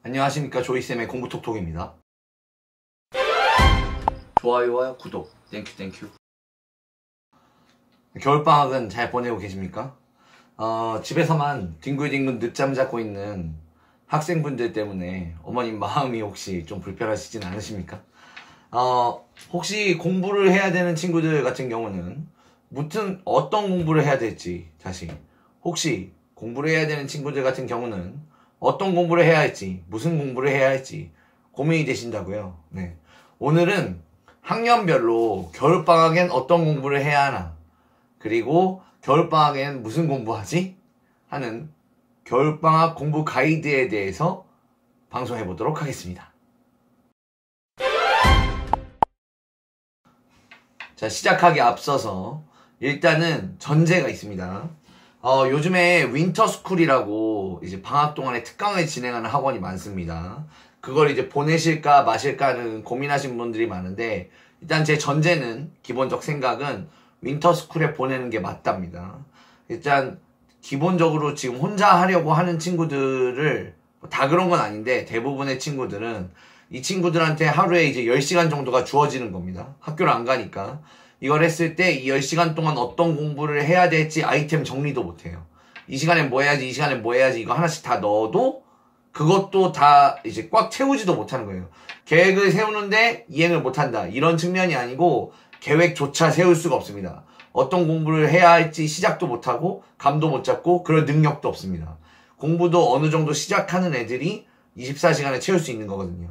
안녕하십니까, 조이쌤의 공부톡톡입니다. 좋아요와 구독 땡큐. 겨울방학은 잘 보내고 계십니까? 집에서만 뒹굴뒹굴 늦잠 자고 있는 학생분들 때문에 어머님 마음이 혹시 좀 불편하시진 않으십니까? 혹시 공부를 해야 되는 친구들 같은 경우는 어떤 공부를 해야 될지, 혹시 공부를 해야 되는 친구들 같은 경우는 어떤 공부를 해야 할지, 무슨 공부를 해야 할지 고민이 되신다고요. 네. 오늘은 학년별로 겨울방학엔 어떤 공부를 해야 하나, 그리고 겨울방학엔 무슨 공부하지? 하는 겨울방학 공부 가이드에 대해서 방송해 보도록 하겠습니다. 자, 시작하기 앞서서 일단은 전제가 있습니다. 요즘에 윈터스쿨이라고 이제 방학 동안에 특강을 진행하는 학원이 많습니다. 그걸 이제 보내실까 마실까 하는 고민하신 분들이 많은데, 일단 제 전제는, 기본적 생각은 윈터스쿨에 보내는 게 맞답니다. 일단 기본적으로 지금 혼자 하려고 하는 친구들을, 다 그런 건 아닌데 대부분의 친구들은 이 친구들한테 하루에 이제 10시간 정도가 주어지는 겁니다. 학교를 안 가니까. 이걸 했을 때 이 10시간 동안 어떤 공부를 해야 될지 아이템 정리도 못해요. 이 시간에 뭐 해야지, 이 시간에 뭐 해야지, 이거 하나씩 다 넣어도 그것도 다 이제 꽉 채우지도 못하는 거예요. 계획을 세우는데 이행을 못한다, 이런 측면이 아니고 계획조차 세울 수가 없습니다. 어떤 공부를 해야 할지 시작도 못하고 감도 못 잡고 그럴 능력도 없습니다. 공부도 어느 정도 시작하는 애들이 24시간에 채울 수 있는 거거든요.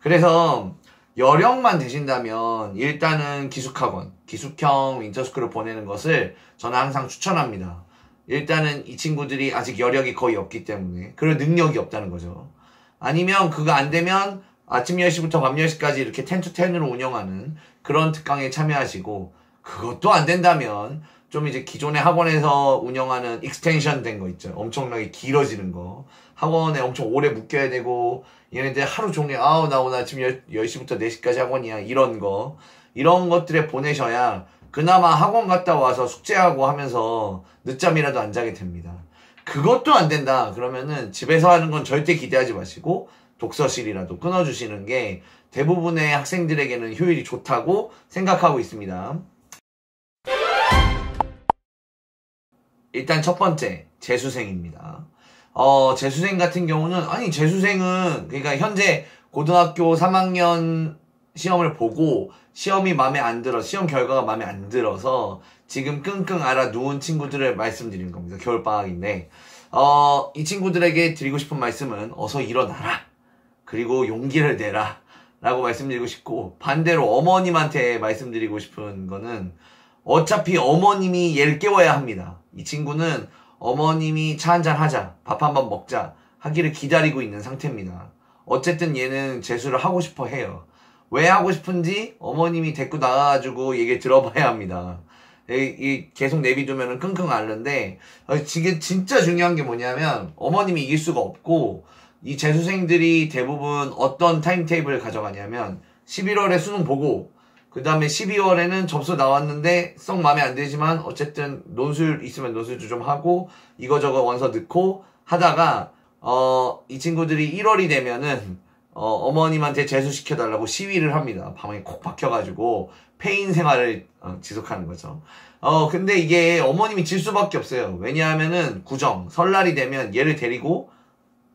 그래서 여력만 되신다면 일단은 기숙학원, 기숙형 윈터스쿨을 보내는 것을 저는 항상 추천합니다. 일단은 이 친구들이 아직 여력이 거의 없기 때문에, 그럴 능력이 없다는 거죠. 아니면 그거 안 되면 아침 10시부터 밤 10시까지 이렇게 10to10으로 운영하는 그런 특강에 참여하시고, 그것도 안 된다면 좀 이제 기존의 학원에서 운영하는 익스텐션 된 거 있죠. 엄청나게 길어지는 거. 학원에 엄청 오래 묶여야 되고, 얘네들 하루 종일 나 오늘 아침 10시부터 4시까지 학원이야, 이런 것들에 보내셔야 그나마 학원 갔다 와서 숙제하고 하면서 늦잠이라도 안 자게 됩니다. 그것도 안 된다 그러면은 집에서 하는 건 절대 기대하지 마시고 독서실이라도 끊어주시는 게 대부분의 학생들에게는 효율이 좋다고 생각하고 있습니다. 일단 첫 번째, 재수생입니다. 재수생 같은 경우는, 재수생은 그러니까 현재 고등학교 3학년 시험을 보고 시험이 마음에 안 들어, 시험 결과가 마음에 안 들어서 지금 끙끙 앓아 누운 친구들을 말씀드리는 겁니다. 겨울방학인데, 이 친구들에게 드리고 싶은 말씀은 어서 일어나라, 그리고 용기를 내라 라고 말씀드리고 싶고, 반대로 어머님한테 말씀드리고 싶은 거는, 어차피 어머님이 얘를 깨워야 합니다. 이 친구는 어머님이 차 한잔 하자, 밥 한번 먹자 하기를 기다리고 있는 상태입니다. 어쨌든 얘는 재수를 하고 싶어 해요. 왜 하고 싶은지 어머님이 데리고 나가가지고 얘기 들어봐야 합니다. 계속 내비두면 끙끙 앓는데, 지금 진짜 중요한 게 뭐냐면, 어머님이 이길 수가 없고, 이 재수생들이 대부분 어떤 타임테이블을 가져가냐면, 11월에 수능 보고, 그 다음에 12월에는 접수 나왔는데 썩 마음에 안 들지만 어쨌든 논술 있으면 논술도 좀 하고 이거저거 원서 넣고 하다가 이 친구들이 1월이 되면은 어머님한테 재수시켜달라고 시위를 합니다. 방에 콕 박혀가지고 폐인 생활을 지속하는 거죠. 근데 이게 어머님이 질 수밖에 없어요. 왜냐하면은 구정, 설날이 되면 얘를 데리고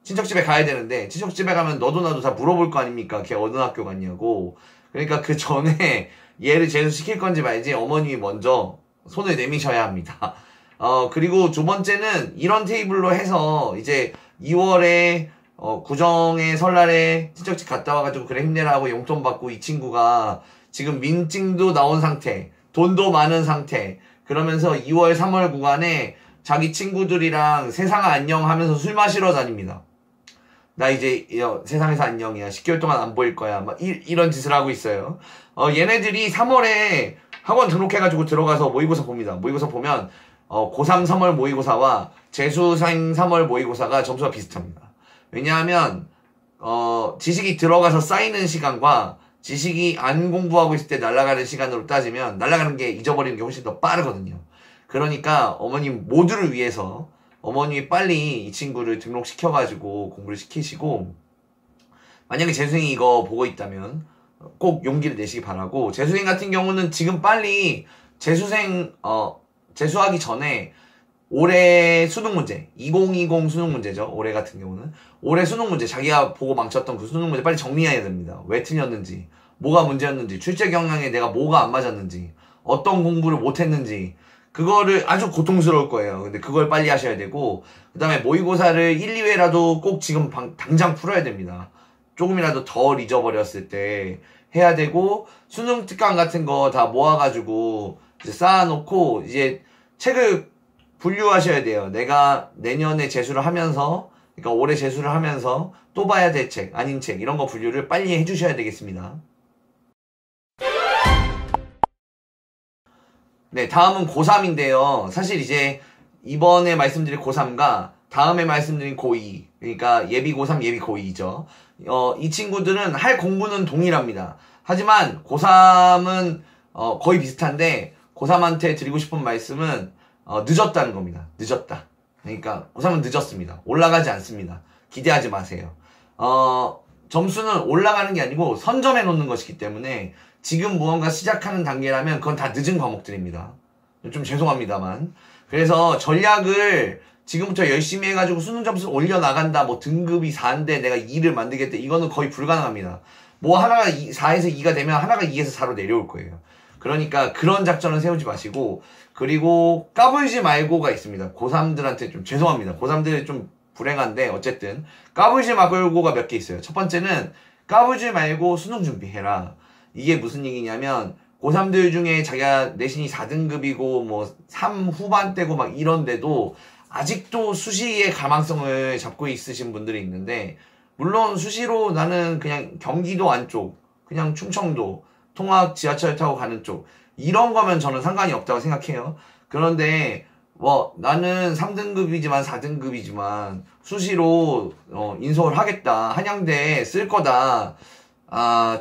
친척집에 가야 되는데, 친척집에 가면 너도 나도 다 물어볼 거 아닙니까? 걔 어느 학교 갔냐고. 그러니까 그 전에 얘를 재수시킬 건지 말지 어머님이 먼저 손을 내미셔야 합니다. 그리고 두 번째는 이런 테이블로 해서 이제 2월에 구정에 설날에 친척집 갔다 와가지고 그래 힘내라 하고 용돈 받고, 이 친구가 지금 민증도 나온 상태, 돈도 많은 상태, 그러면서 2월 3월 구간에 자기 친구들이랑 세상 안녕 하면서 술 마시러 다닙니다. 나 이제 세상에서 안녕이야, 10개월 동안 안 보일 거야, 막 이런 짓을 하고 있어요. 얘네들이 3월에 학원 등록해가지고 들어가서 모의고사 봅니다. 모의고사 보면 고3 3월 모의고사와 재수생 3월 모의고사가 점수가 비슷합니다. 왜냐하면 지식이 들어가서 쌓이는 시간과 지식이 안 공부하고 있을 때 날아가는 시간으로 따지면 날아가는 게, 잊어버리는 게 훨씬 더 빠르거든요. 그러니까 어머님 모두를 위해서 어머님이 빨리 이 친구를 등록시켜가지고 공부를 시키시고, 만약에 재수생이 이거 보고 있다면 꼭 용기를 내시기 바라고, 재수생 같은 경우는 지금 빨리 재수하기 전에 올해 수능 문제, 2020 수능 문제죠. 올해 같은 경우는 올해 수능 문제, 자기가 보고 망쳤던 그 수능 문제 빨리 정리해야 됩니다. 왜 틀렸는지, 뭐가 문제였는지, 출제 경향에 내가 뭐가 안 맞았는지, 어떤 공부를 못했는지, 그거를 아주 고통스러울 거예요. 근데 그걸 빨리 하셔야 되고, 그 다음에 모의고사를 1, 2회라도 꼭 지금 당장 풀어야 됩니다. 조금이라도 덜 잊어버렸을 때 해야 되고, 수능 특강 같은 거 다 모아가지고 이제 쌓아놓고 이제 책을 분류하셔야 돼요. 내가 내년에 재수를 하면서, 그러니까 올해 재수를 하면서 또 봐야 될 책, 아닌 책, 이런 거 분류를 빨리 해주셔야 되겠습니다. 네, 다음은 고3인데요. 사실 이제 이번에 말씀드린 고3과 다음에 말씀드린 고2, 그러니까 예비 고3, 예비 고2죠. 이 친구들은 할 공부는 동일합니다. 하지만 고3은 거의 비슷한데, 고3한테 드리고 싶은 말씀은 늦었다는 겁니다. 늦었다. 그러니까 고3은 늦었습니다. 올라가지 않습니다. 기대하지 마세요. 점수는 올라가는 게 아니고 선점해 놓는 것이기 때문에 지금 무언가 시작하는 단계라면 그건 다 늦은 과목들입니다. 좀 죄송합니다만. 그래서 전략을 지금부터 열심히 해가지고 수능 점수 올려나간다, 뭐 등급이 4인데 내가 2를 만들겠다, 이거는 거의 불가능합니다. 뭐 하나가 4에서 2가 되면 하나가 2에서 4로 내려올 거예요. 그러니까 그런 작전을 세우지 마시고, 그리고 까불지 말고가 있습니다. 고3들한테 좀 죄송합니다. 고3들이 좀 불행한데 어쨌든 까불지 말고가 몇 개 있어요. 첫 번째는 까불지 말고 수능 준비해라. 이게 무슨 얘기냐면, 고3들 중에 자기가 내신이 4등급이고 뭐 3 후반대고 막 이런데도 아직도 수시의 가망성을 잡고 있으신 분들이 있는데, 물론 수시로 나는 그냥 경기도 안쪽, 그냥 충청도, 통학 지하철 타고 가는 쪽, 이런 거면 저는 상관이 없다고 생각해요. 그런데 뭐 나는 3등급이지만 4등급이지만 수시로 인서울 하겠다, 한양대 쓸 거다,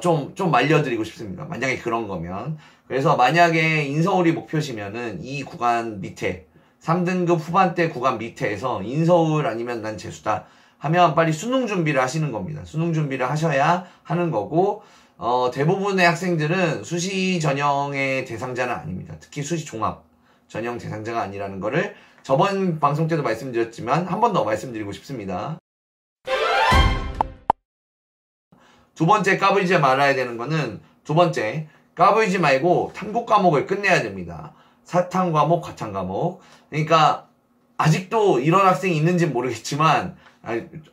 좀 말려드리고 싶습니다. 만약에 그런 거면. 그래서 만약에 인서울이 목표시면은 이 구간 밑에 3등급 후반대 구간 밑에에서 인서울 아니면 난 재수다 하면 빨리 수능 준비를 하시는 겁니다. 수능 준비를 하셔야 하는 거고, 대부분의 학생들은 수시 전형의 대상자는 아닙니다. 특히 수시 종합 전형 대상자가 아니라는 거를 저번 방송 때도 말씀드렸지만 한 번 더 말씀드리고 싶습니다. 두 번째 까불지 말아야 되는 거는, 두 번째 까불지 말고 탐구 과목을 끝내야 됩니다. 사탐 과목, 과탐 과목. 그러니까 아직도 이런 학생이 있는지 모르겠지만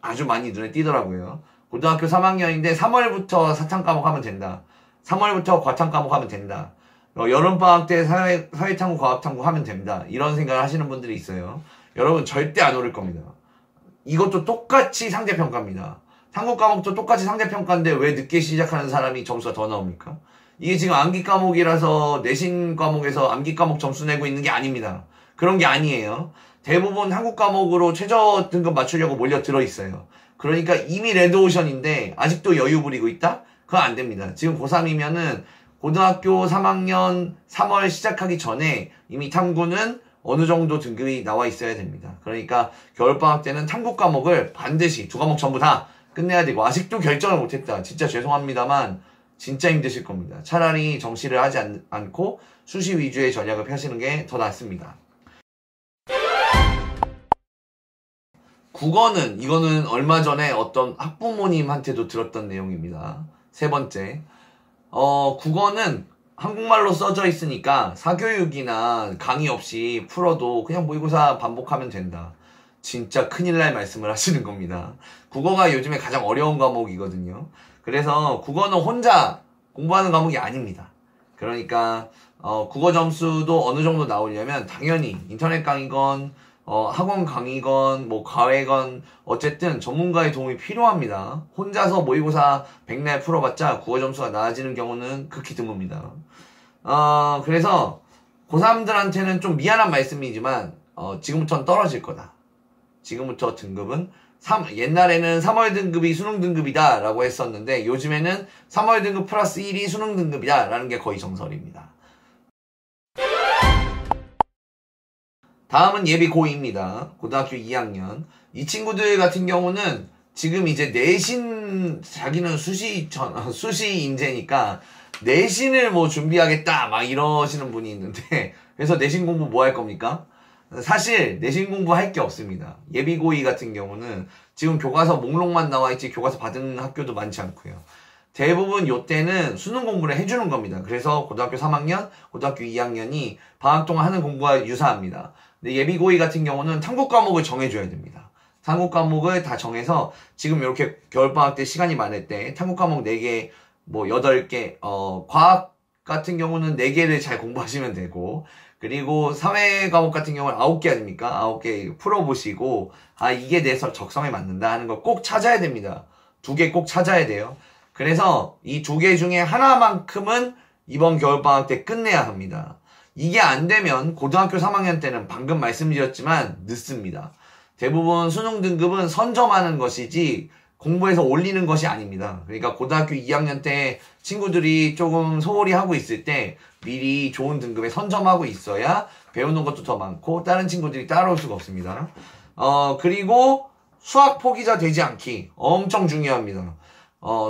아주 많이 눈에 띄더라고요. 고등학교 3학년인데 3월부터 사탐 과목 하면 된다, 3월부터 과탐 과목 하면 된다, 여름방학 때 사회탐구, 과학탐구 하면 된다, 이런 생각을 하시는 분들이 있어요. 여러분 절대 안 오를 겁니다. 이것도 똑같이 상대평가입니다. 탐구 과목도 똑같이 상대평가인데 왜 늦게 시작하는 사람이 점수가 더 나옵니까? 이게 지금 암기 과목이라서 내신 과목에서 암기 과목 점수 내고 있는 게 아닙니다. 그런 게 아니에요. 대부분 한국 과목으로 최저 등급 맞추려고 몰려 들어 있어요. 그러니까 이미 레드오션인데 아직도 여유 부리고 있다? 그건 안 됩니다. 지금 고3이면은 고등학교 3학년 3월 시작하기 전에 이미 탐구는 어느 정도 등급이 나와 있어야 됩니다. 그러니까 겨울방학 때는 탐구 과목을 반드시 2과목 전부 다 끝내야 되고, 아직도 결정을 못했다, 진짜 죄송합니다만 진짜 힘드실 겁니다. 차라리 정시를 하지 않고 수시 위주의 전략을 펴시는 게 더 낫습니다. 국어는, 이거는 얼마 전에 어떤 학부모님한테도 들었던 내용입니다. 세 번째, 국어는 한국말로 써져 있으니까 사교육이나 강의 없이 풀어도 그냥 모의고사 반복하면 된다. 진짜 큰일 날 말씀을 하시는 겁니다. 국어가 요즘에 가장 어려운 과목이거든요. 그래서 국어는 혼자 공부하는 과목이 아닙니다. 그러니까 국어 점수도 어느 정도 나오려면 당연히 인터넷 강의건, 학원 강의건, 뭐 과외건, 어쨌든 전문가의 도움이 필요합니다. 혼자서 모의고사 백날 풀어봤자 국어 점수가 나아지는 경우는 극히 드뭅니다. 그래서 고3들한테는 좀 미안한 말씀이지만 지금부터는 떨어질 거다. 지금부터 등급은 옛날에는 3월 등급이 수능 등급이다 라고 했었는데, 요즘에는 3월 등급 플러스 1이 수능 등급이다 라는 게 거의 정설입니다. 다음은 예비 고2입니다. 고등학교 2학년. 이 친구들 같은 경우는 지금 이제 내신 자기는 수시 인재니까 내신을 뭐 준비하겠다 막 이러시는 분이 있는데 그래서 내신 공부 뭐 할 겁니까? 사실 내신 공부할 게 없습니다. 예비고이 같은 경우는 지금 교과서 목록만 나와 있지 교과서 받은 학교도 많지 않고요. 대부분 요때는 수능 공부를 해주는 겁니다. 그래서 고등학교 3학년, 고등학교 2학년이 방학 동안 하는 공부와 유사합니다. 근데 예비고이 같은 경우는 탐구 과목을 정해줘야 됩니다. 탐구 과목을 다 정해서 지금 이렇게 겨울방학 때 시간이 많을 때 탐구 과목 4개, 뭐 8개, 과학 같은 경우는 4개를 잘 공부하시면 되고 그리고 사회 과목 같은 경우는 9개 아닙니까? 9개 풀어보시고 아 이게 내 적성에 맞는다 하는 걸 꼭 찾아야 됩니다. 2개 꼭 찾아야 돼요. 그래서 이 2개 중에 하나만큼은 이번 겨울방학 때 끝내야 합니다. 이게 안 되면 고등학교 3학년 때는 방금 말씀드렸지만 늦습니다. 대부분 수능 등급은 선점하는 것이지 공부해서 올리는 것이 아닙니다. 그러니까 고등학교 2학년 때 친구들이 조금 소홀히 하고 있을 때 미리 좋은 등급에 선점하고 있어야 배우는 것도 더 많고 다른 친구들이 따라올 수가 없습니다. 그리고 수학 포기자 되지 않기 엄청 중요합니다.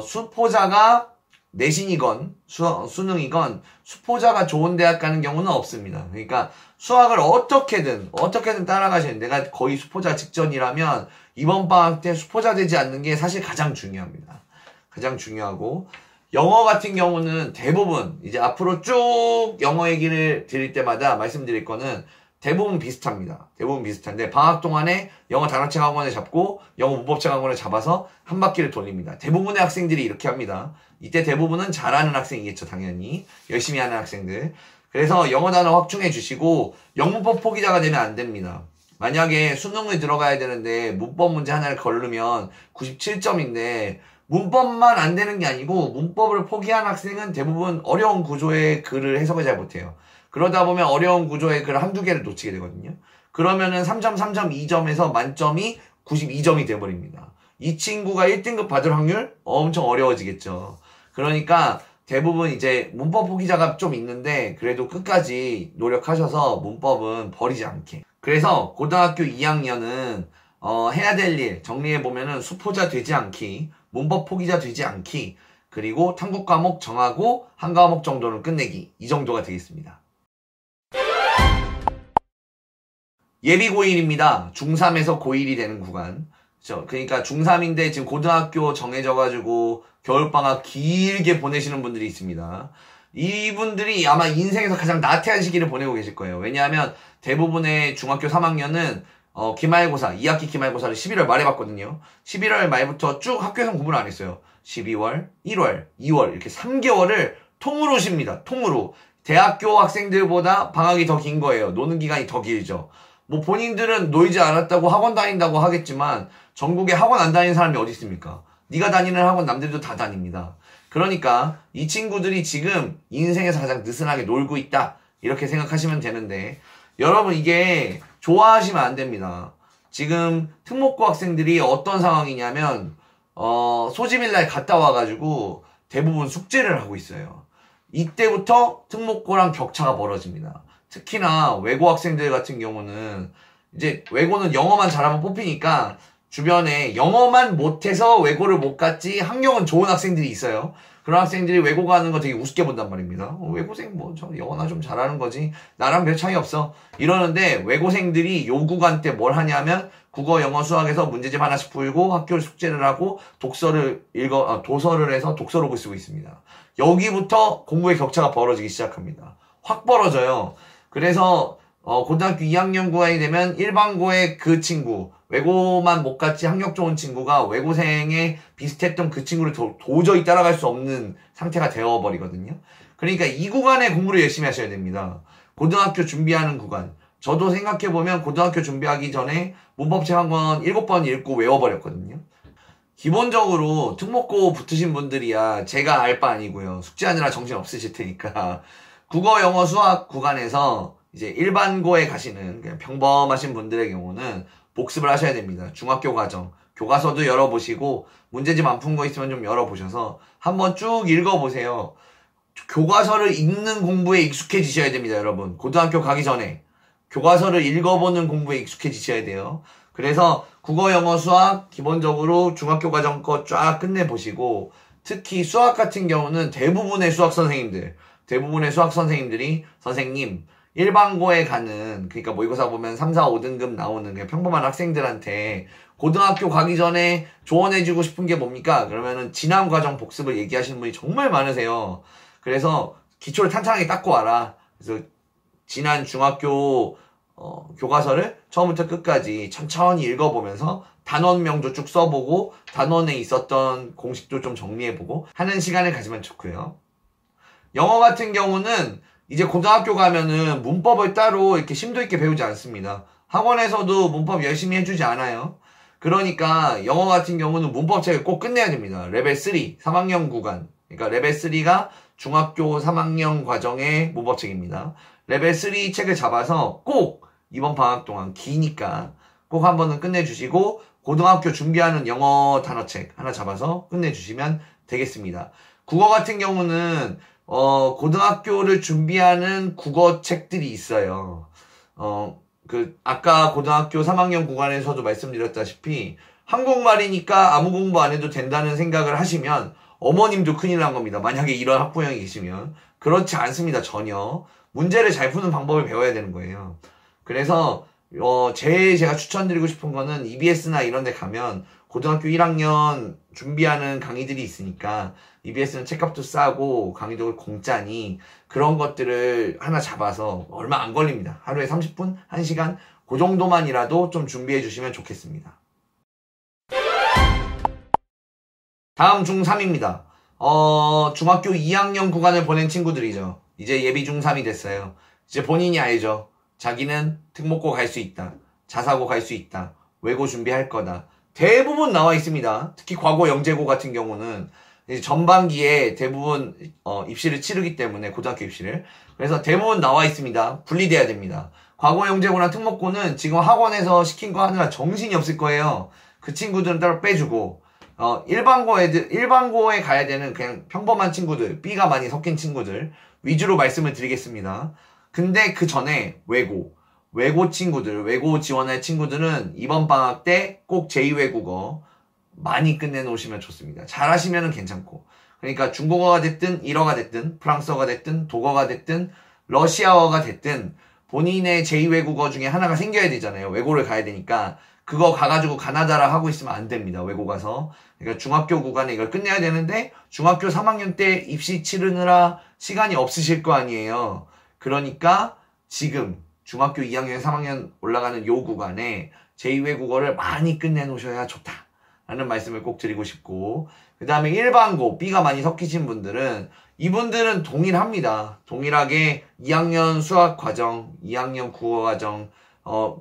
수포자가 내신이건 수능이건 수포자가 좋은 대학 가는 경우는 없습니다. 그러니까 수학을 어떻게든 따라가시는 내가 거의 수포자 직전이라면 이번 방학 때 수포자 되지 않는 게 사실 가장 중요합니다. 가장 중요하고 영어 같은 경우는 대부분 이제 앞으로 쭉 영어 얘기를 드릴 때마다 말씀드릴 거는 대부분 비슷합니다. 대부분 비슷한데 방학 동안에 영어 단어책 학원을 잡고 영어 문법책 학원을 잡아서 한 바퀴를 돌립니다. 대부분의 학생들이 이렇게 합니다. 이때 대부분은 잘하는 학생이겠죠. 당연히 열심히 하는 학생들. 그래서 영어 단어 확충해 주시고 영문법 포기자가 되면 안 됩니다. 만약에 수능을 들어가야 되는데 문법 문제 하나를 걸르면 97점인데 문법만 안 되는 게 아니고 문법을 포기한 학생은 대부분 어려운 구조의 글을 해석을 잘 못해요. 그러다 보면 어려운 구조의 글 한두 개를 놓치게 되거든요. 그러면은 3점, 3.2점에서 만점이 92점이 돼버립니다. 이 친구가 1등급 받을 확률 엄청 어려워지겠죠. 그러니까 대부분 이제 문법 포기자가 좀 있는데 그래도 끝까지 노력하셔서 문법은 버리지 않게. 그래서 고등학교 2학년은 해야 될 일 정리해보면은 수포자 되지 않기, 문법 포기자 되지 않기, 그리고 탐구 과목 정하고 한 과목 정도는 끝내기. 이 정도가 되겠습니다. 예비 고1입니다. 중3에서 고1이 되는 구간. 그러니까 중3인데 지금 고등학교 정해져가지고 겨울방학 길게 보내시는 분들이 있습니다. 이분들이 아마 인생에서 가장 나태한 시기를 보내고 계실 거예요. 왜냐하면 대부분의 중학교 3학년은 기말고사, 2학기 기말고사를 11월 말에 봤거든요. 11월 말부터 쭉 학교에서 공부를 안 했어요. 12월, 1월, 2월 이렇게 3개월을 통으로 쉽니다. 통으로. 대학교 학생들보다 방학이 더 긴 거예요. 노는 기간이 더 길죠. 뭐 본인들은 놀지 않았다고 학원 다닌다고 하겠지만 전국에 학원 안 다니는 사람이 어디 있습니까? 네가 다니는 학원 남들도 다 다닙니다. 그러니까 이 친구들이 지금 인생에서 가장 느슨하게 놀고 있다 이렇게 생각하시면 되는데 여러분 이게 좋아하시면 안 됩니다. 지금 특목고 학생들이 어떤 상황이냐면 소집일날 갔다 와가지고 대부분 숙제를 하고 있어요. 이때부터 특목고랑 격차가 벌어집니다. 특히나 외고 학생들 같은 경우는 이제 외고는 영어만 잘하면 뽑히니까 주변에 영어만 못해서 외고를 못 갔지 학력은 좋은 학생들이 있어요. 그런 학생들이 외고 가는 거 되게 우습게 본단 말입니다. 외고생 뭐 저 영어나 좀 잘하는 거지 나랑 별 차이 없어 이러는데 외고생들이 요 구간 때 뭘 하냐면 국어, 영어, 수학에서 문제집 하나씩 풀고 학교 숙제를 하고 도서를 해서 독서록을 쓰고 있습니다. 여기부터 공부의 격차가 벌어지기 시작합니다. 확 벌어져요. 그래서 고등학교 2학년 구간이 되면 일반고의 그 친구, 외고만 못 갔지 학력 좋은 친구가 외고생에 비슷했던 그 친구를 도저히 따라갈 수 없는 상태가 되어버리거든요. 그러니까 이 구간에 공부를 열심히 하셔야 됩니다. 고등학교 준비하는 구간. 저도 생각해보면 고등학교 준비하기 전에 문법책 한 권 7번 읽고 외워버렸거든요. 기본적으로 특목고 붙으신 분들이야 제가 알 바 아니고요. 숙제하느라 정신 없으실 테니까 국어, 영어, 수학 구간에서 이제 일반고에 가시는 그냥 평범하신 분들의 경우는 복습을 하셔야 됩니다. 중학교 과정, 교과서도 열어보시고 문제집 안 푼 거 있으면 좀 열어보셔서 한번 쭉 읽어보세요. 교과서를 읽는 공부에 익숙해지셔야 됩니다, 여러분. 고등학교 가기 전에 교과서를 읽어보는 공부에 익숙해지셔야 돼요. 그래서 국어, 영어, 수학 기본적으로 중학교 과정 거 쫙 끝내보시고 특히 수학 같은 경우는 대부분의 수학 선생님들이 선생님 일반고에 가는 그러니까 모의고사 보면 3, 4, 5등급 나오는 그냥 평범한 학생들한테 고등학교 가기 전에 조언해주고 싶은 게 뭡니까? 그러면은 지난 과정 복습을 얘기하시는 분이 정말 많으세요. 그래서 기초를 탄탄하게 닦고 와라. 그래서 지난 중학교 교과서를 처음부터 끝까지 천천히 읽어보면서 단원명도 쭉 써보고 단원에 있었던 공식도 좀 정리해보고 하는 시간을 가지면 좋고요. 영어 같은 경우는 이제 고등학교 가면은 문법을 따로 이렇게 심도 있게 배우지 않습니다. 학원에서도 문법 열심히 해주지 않아요. 그러니까 영어 같은 경우는 문법책을 꼭 끝내야 됩니다. 레벨 3, 3학년 구간. 그러니까 레벨 3가 중학교 3학년 과정의 문법책입니다. 레벨 3 책을 잡아서 꼭 이번 방학 동안 기니까 꼭 한 번은 끝내주시고 고등학교 준비하는 영어 단어책 하나 잡아서 끝내주시면 되겠습니다. 국어 같은 경우는 고등학교를 준비하는 국어책들이 있어요. 아까 고등학교 3학년 구간에서도 말씀드렸다시피 한국말이니까 아무 공부 안 해도 된다는 생각을 하시면 어머님도 큰일 난 겁니다. 만약에 이런 학부형이 계시면. 그렇지 않습니다. 전혀. 문제를 잘 푸는 방법을 배워야 되는 거예요. 그래서 제가 추천드리고 싶은 거는 EBS나 이런 데 가면 고등학교 1학년 준비하는 강의들이 있으니까 EBS는 책값도 싸고 강의도 공짜니 그런 것들을 하나 잡아서 얼마 안 걸립니다. 하루에 30분, 1시간 그 정도만이라도 좀 준비해 주시면 좋겠습니다. 다음 중3입니다. 중학교 2학년 구간을 보낸 친구들이죠. 이제 예비 중3이 됐어요. 이제 본인이 알죠. 자기는 특목고 갈 수 있다. 자사고 갈 수 있다. 외고 준비할 거다. 대부분 나와 있습니다. 특히 과거 영재고 같은 경우는 이제 전반기에 대부분 입시를 치르기 때문에 고등학교 입시를 그래서 대부분 나와 있습니다. 분리돼야 됩니다. 과거 영재고나 특목고는 지금 학원에서 시킨 거 하느라 정신이 없을 거예요. 그 친구들은 따로 빼주고 일반고에 가야 되는 그냥 평범한 친구들, B가 많이 섞인 친구들 위주로 말씀을 드리겠습니다. 근데 그 전에 외고 친구들, 외고 지원할 친구들은 이번 방학 때 꼭 제2외국어 많이 끝내놓으시면 좋습니다. 잘하시면 괜찮고. 그러니까 중국어가 됐든 일어가 됐든 프랑스어가 됐든 독어가 됐든 러시아어가 됐든 본인의 제2외국어 중에 하나가 생겨야 되잖아요. 외고를 가야 되니까 그거 가가지고 가나다라 하고 있으면 안 됩니다. 외고 가서. 그러니까 중학교 구간에 이걸 끝내야 되는데 중학교 3학년 때 입시 치르느라 시간이 없으실 거 아니에요. 그러니까 지금 중학교 2학년, 3학년 올라가는 요 구간에 제2외국어를 많이 끝내놓으셔야 좋다. 라는 말씀을 꼭 드리고 싶고 그 다음에 일반고, B가 많이 섞이신 분들은 이분들은 동일합니다. 동일하게 2학년 수학 과정, 2학년 국어 과정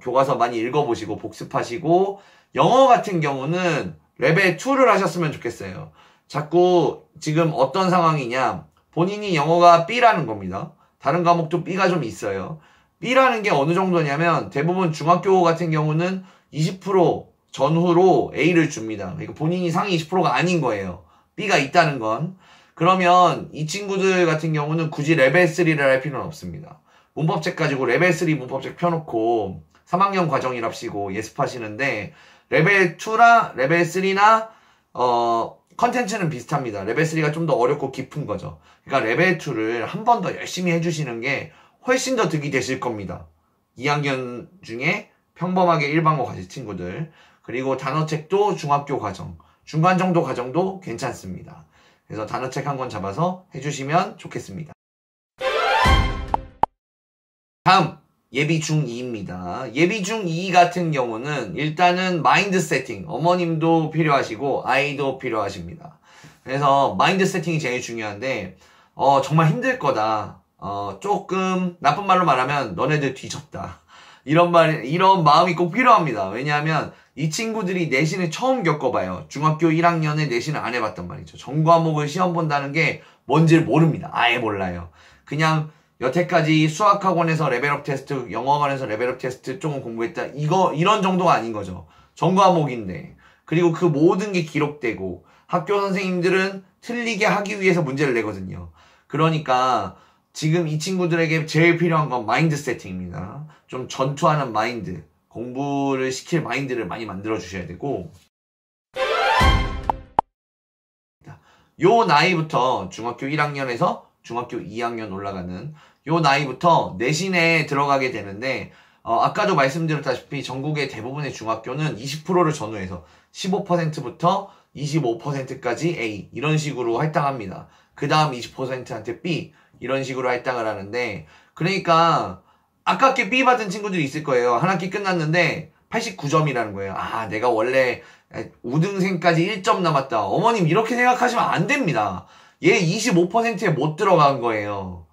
교과서 많이 읽어보시고 복습하시고 영어 같은 경우는 레벨 2를 하셨으면 좋겠어요. 자꾸 지금 어떤 상황이냐 본인이 영어가 B라는 겁니다. 다른 과목도 B가 좀 있어요. B라는 게 어느 정도냐면 대부분 중학교 같은 경우는 20% 전후로 A를 줍니다. 그러니까 본인이 상위 20%가 아닌 거예요. B가 있다는 건. 그러면 이 친구들 같은 경우는 굳이 레벨 3를 할 필요는 없습니다. 문법책 가지고 레벨 3 문법책 펴놓고 3학년 과정이랍시고 예습하시는데 레벨 2나 레벨 3나 컨텐츠는 비슷합니다. 레벨 3가 좀 더 어렵고 깊은 거죠. 그러니까 레벨 2를 한 번 더 열심히 해주시는 게 훨씬 더 득이 되실 겁니다. 2학년 중에 평범하게 일반고 가실 친구들 그리고 단어책도 중학교 과정 중간 정도 과정도 괜찮습니다. 그래서 단어책 한 권 잡아서 해주시면 좋겠습니다. 다음 예비 중2입니다. 예비 중2 같은 경우는 일단은 마인드 세팅 어머님도 필요하시고 아이도 필요하십니다. 그래서 마인드 세팅이 제일 중요한데 정말 힘들 거다. 조금 나쁜 말로 말하면 너네들 뒤졌다. 이런 마음이 꼭 필요합니다. 왜냐하면 이 친구들이 내신을 처음 겪어봐요. 중학교 1학년에 내신을 안 해봤단 말이죠. 전 과목을 시험 본다는 게 뭔지를 모릅니다. 아예 몰라요. 그냥 여태까지 수학학원에서 레벨업 테스트, 영어학원에서 레벨업 테스트 조금 공부했다. 이런 정도가 아닌 거죠. 전 과목인데. 그리고 그 모든 게 기록되고 학교 선생님들은 틀리게 하기 위해서 문제를 내거든요. 그러니까 지금 이 친구들에게 제일 필요한 건 마인드 세팅입니다. 좀 전투하는 마인드 공부를 시킬 마인드를 많이 만들어 주셔야 되고, 요 나이부터 중학교 1학년에서 중학교 2학년 올라가는 요 나이부터 내신에 들어가게 되는데, 아까도 말씀드렸다시피 전국의 대부분의 중학교는 20%를 전후해서 15%부터 25%까지 A 이런 식으로 할당합니다. 그 다음 20%한테 B 이런 식으로 할당을 하는데, 그러니까 아깝게 B 받은 친구들이 있을 거예요. 한 학기 끝났는데 89점이라는 거예요. 아, 내가 원래 우등생까지 1점 남았다. 어머님 이렇게 생각하시면 안 됩니다. 얘 25%에 못 들어간 거예요.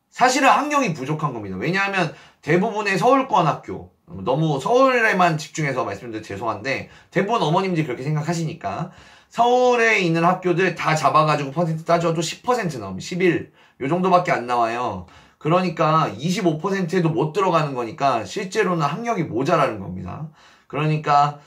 사실은 학력이 부족한 겁니다. 왜냐하면 대부분의 서울권 학교, 너무 서울에만 집중해서 말씀드려 죄송한데 대부분 어머님들이 그렇게 생각하시니까 서울에 있는 학교들 다 잡아가지고 퍼센트 따져도 10% 나옵니다. 11, 요 정도밖에 안 나와요. 그러니까 25%에도 못 들어가는 거니까 실제로는 학력이 모자라는 겁니다. 그러니까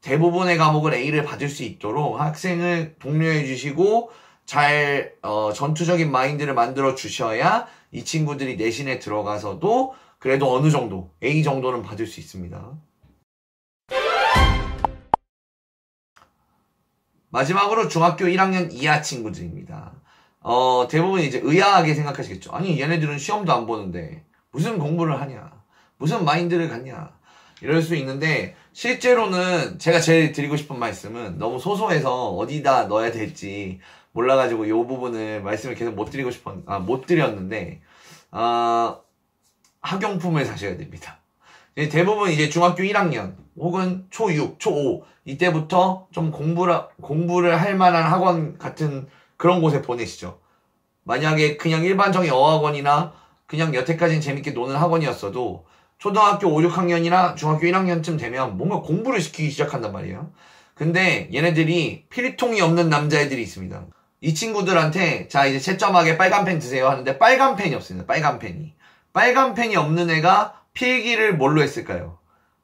대부분의 과목을 A를 받을 수 있도록 학생을 독려해 주시고 잘 전투적인 마인드를 만들어 주셔야 이 친구들이 내신에 들어가서도 그래도 어느 정도 A 정도는 받을 수 있습니다. 마지막으로 중학교 1학년 이하 친구들입니다. 대부분 이제 의아하게 생각하시겠죠. 아니 얘네들은 시험도 안 보는데 무슨 공부를 하냐, 무슨 마인드를 갖냐 이럴 수 있는데, 실제로는 제가 제일 드리고 싶은 말씀은 너무 소소해서 어디다 넣어야 될지 몰라가지고 이 부분을 말씀을 계속 못 드렸는데, 학용품을 사셔야 됩니다. 대부분 이제 중학교 1학년 혹은 초6, 초5 이때부터 좀 공부를 할 만한 학원 같은 그런 곳에 보내시죠. 만약에 그냥 일반적인 어학원이나 그냥 여태까지는 재밌게 노는 학원이었어도 초등학교 5, 6학년이나 중학교 1학년쯤 되면 뭔가 공부를 시키기 시작한단 말이에요. 근데 얘네들이 필통이 없는 남자애들이 있습니다. 이 친구들한테 자 이제 채점하게 빨간 펜 드세요 하는데 빨간 펜이 없습니다. 빨간 펜이 없는 애가 필기를 뭘로 했을까요?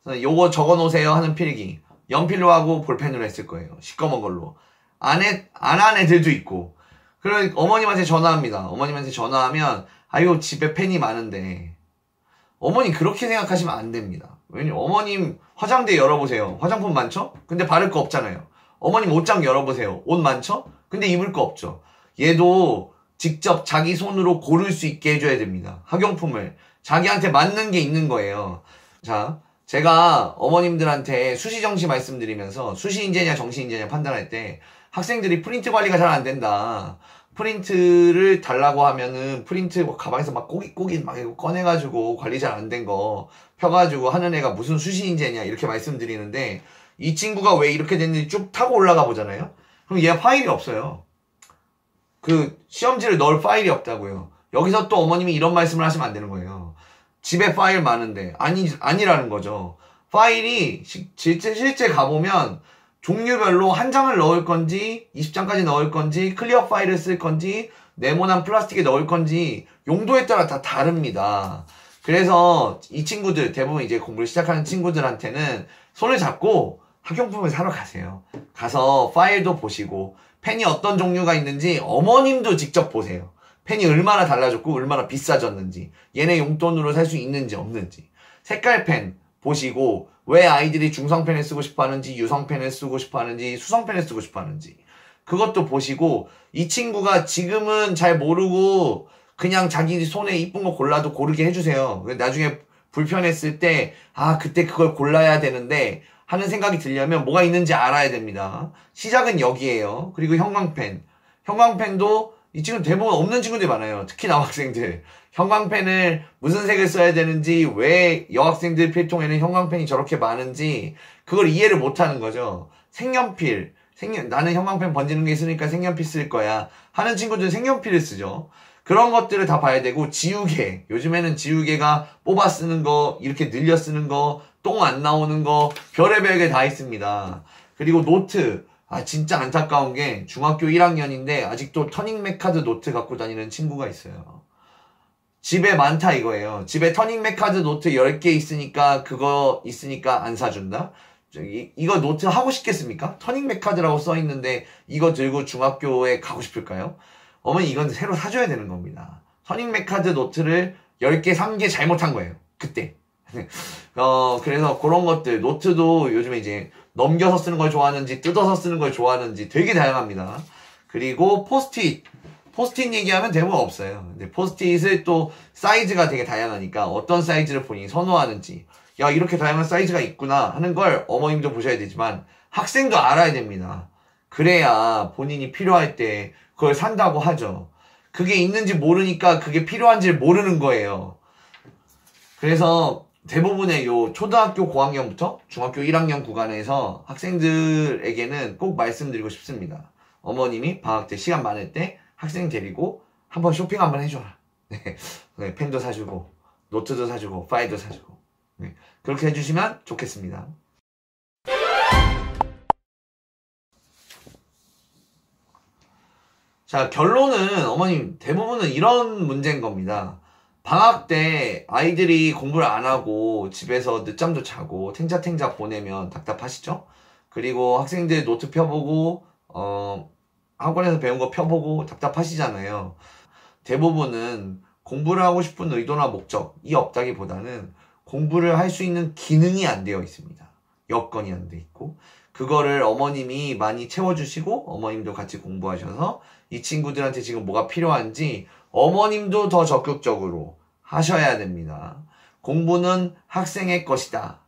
요거 적어 놓으세요 하는 필기 연필로 하고 볼펜으로 했을 거예요. 시꺼먼 걸로. 안 한 애들도 있고. 그래 어머님한테 전화합니다. 어머님한테 전화하면 아유 집에 펜이 많은데, 어머님 그렇게 생각하시면 안 됩니다. 왜냐면 어머님 화장대 열어보세요. 화장품 많죠? 근데 바를 거 없잖아요. 어머님 옷장 열어보세요. 옷 많죠? 근데 입을 거 없죠. 얘도 직접 자기 손으로 고를 수 있게 해줘야 됩니다. 학용품을 자기한테 맞는 게 있는 거예요. 자, 제가 어머님들한테 수시정시 말씀드리면서 수시인재냐 정시인재냐 판단할 때 학생들이 프린트 관리가 잘 안 된다. 프린트를 달라고 하면은 프린트 가방에서 막 꼬깃꼬깃 막 이거 꺼내가지고 관리 잘 안 된 거 펴가지고 하는 애가 무슨 수시인재냐 이렇게 말씀드리는데, 이 친구가 왜 이렇게 됐는지 쭉 타고 올라가 보잖아요. 그럼 얘 파일이 없어요. 그 시험지를 넣을 파일이 없다고요. 여기서 또 어머님이 이런 말씀을 하시면 안 되는 거예요. 집에 파일 많은데 아니라는 거죠. 파일이 실제 가보면 종류별로 한 장을 넣을 건지 20장까지 넣을 건지 클리어 파일을 쓸 건지 네모난 플라스틱에 넣을 건지 용도에 따라 다 다릅니다. 그래서 이 친구들 대부분 이제 공부를 시작하는 친구들한테는 손을 잡고 학용품을 사러 가세요. 가서 파일도 보시고 펜이 어떤 종류가 있는지 어머님도 직접 보세요. 펜이 얼마나 달라졌고 얼마나 비싸졌는지, 얘네 용돈으로 살 수 있는지 없는지, 색깔펜 보시고 왜 아이들이 중성펜을 쓰고 싶어 하는지, 유성펜을 쓰고 싶어 하는지, 수성펜을 쓰고 싶어 하는지 그것도 보시고, 이 친구가 지금은 잘 모르고 그냥 자기 손에 이쁜 거 골라도 고르게 해주세요. 나중에 불편했을 때 그때 그걸 골라야 되는데 하는 생각이 들려면 뭐가 있는지 알아야 됩니다. 시작은 여기에요. 그리고 형광펜도 이 친구 대부분 없는 친구들이 많아요. 특히 남학생들. 형광펜을 무슨 색을 써야 되는지, 왜 여학생들 필통에는 형광펜이 저렇게 많은지 그걸 이해를 못하는 거죠. 색연필, 나는 형광펜 번지는 게 있으니까 색연필 쓸 거야 하는 친구들은 색연필을 쓰죠. 그런 것들을 다 봐야 되고, 지우개, 요즘에는 지우개가 뽑아 쓰는 거, 이렇게 늘려 쓰는 거, 똥 안 나오는 거, 별의별 게 다 있습니다. 그리고 노트, 진짜 안타까운 게 중학교 1학년인데 아직도 터닝맥카드 노트 갖고 다니는 친구가 있어요. 집에 많다 이거예요. 집에 터닝맥카드 노트 10개 있으니까 그거 있으니까 안 사준다? 이거 노트 하고 싶겠습니까? 터닝맥카드라고 써있는데 이거 들고 중학교에 가고 싶을까요? 어머니 이건 새로 사줘야 되는 겁니다. 터닝맥카드 노트를 10개, 3개 잘못한 거예요. 그때. 그래서 그런 것들, 노트도 요즘에 이제 넘겨서 쓰는 걸 좋아하는지 뜯어서 쓰는 걸 좋아하는지 되게 다양합니다. 그리고 포스트잇. 포스트잇 얘기하면 대부분 없어요. 근데 포스트잇을 또 사이즈가 되게 다양하니까 어떤 사이즈를 본인이 선호하는지, 야, 이렇게 다양한 사이즈가 있구나 하는 걸 어머님도 보셔야 되지만 학생도 알아야 됩니다. 그래야 본인이 필요할 때 그걸 산다고 하죠. 그게 있는지 모르니까 그게 필요한지를 모르는 거예요. 그래서 대부분의 요 초등학교 고학년부터 중학교 1학년 구간에서 학생들에게는 꼭 말씀드리고 싶습니다. 어머님이 방학 때 시간 많을 때 학생 데리고 한번 쇼핑 한번 해줘라. 네. 네, 펜도 사주고 노트도 사주고 파일도 사주고 네. 그렇게 해주시면 좋겠습니다. 자, 결론은 어머님 대부분은 이런 문제인 겁니다. 방학 때 아이들이 공부를 안 하고 집에서 늦잠도 자고 탱자탱자 보내면 답답하시죠? 그리고 학생들 노트 펴보고 학원에서 배운 거 펴보고 답답하시잖아요. 대부분은 공부를 하고 싶은 의도나 목적이 없다기보다는 공부를 할 수 있는 기능이 안 되어 있습니다. 여건이 안 돼 있고 그거를 어머님이 많이 채워주시고 어머님도 같이 공부하셔서 이 친구들한테 지금 뭐가 필요한지 어머님도 더 적극적으로 하셔야 됩니다. 공부는 학생의 것이다.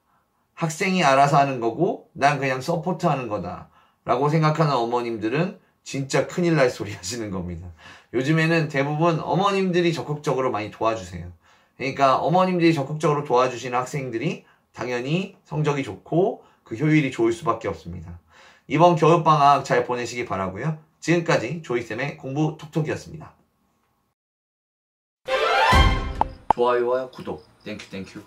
학생이 알아서 하는 거고 난 그냥 서포트하는 거다. 라고 생각하는 어머님들은 진짜 큰일 날 소리 하시는 겁니다. 요즘에는 대부분 어머님들이 적극적으로 많이 도와주세요. 그러니까 어머님들이 적극적으로 도와주시는 학생들이 당연히 성적이 좋고 그 효율이 좋을 수밖에 없습니다. 이번 겨울방학 잘 보내시기 바라고요. 지금까지 조이쌤의 공부 톡톡이었습니다. 좋아요와 구독 땡큐.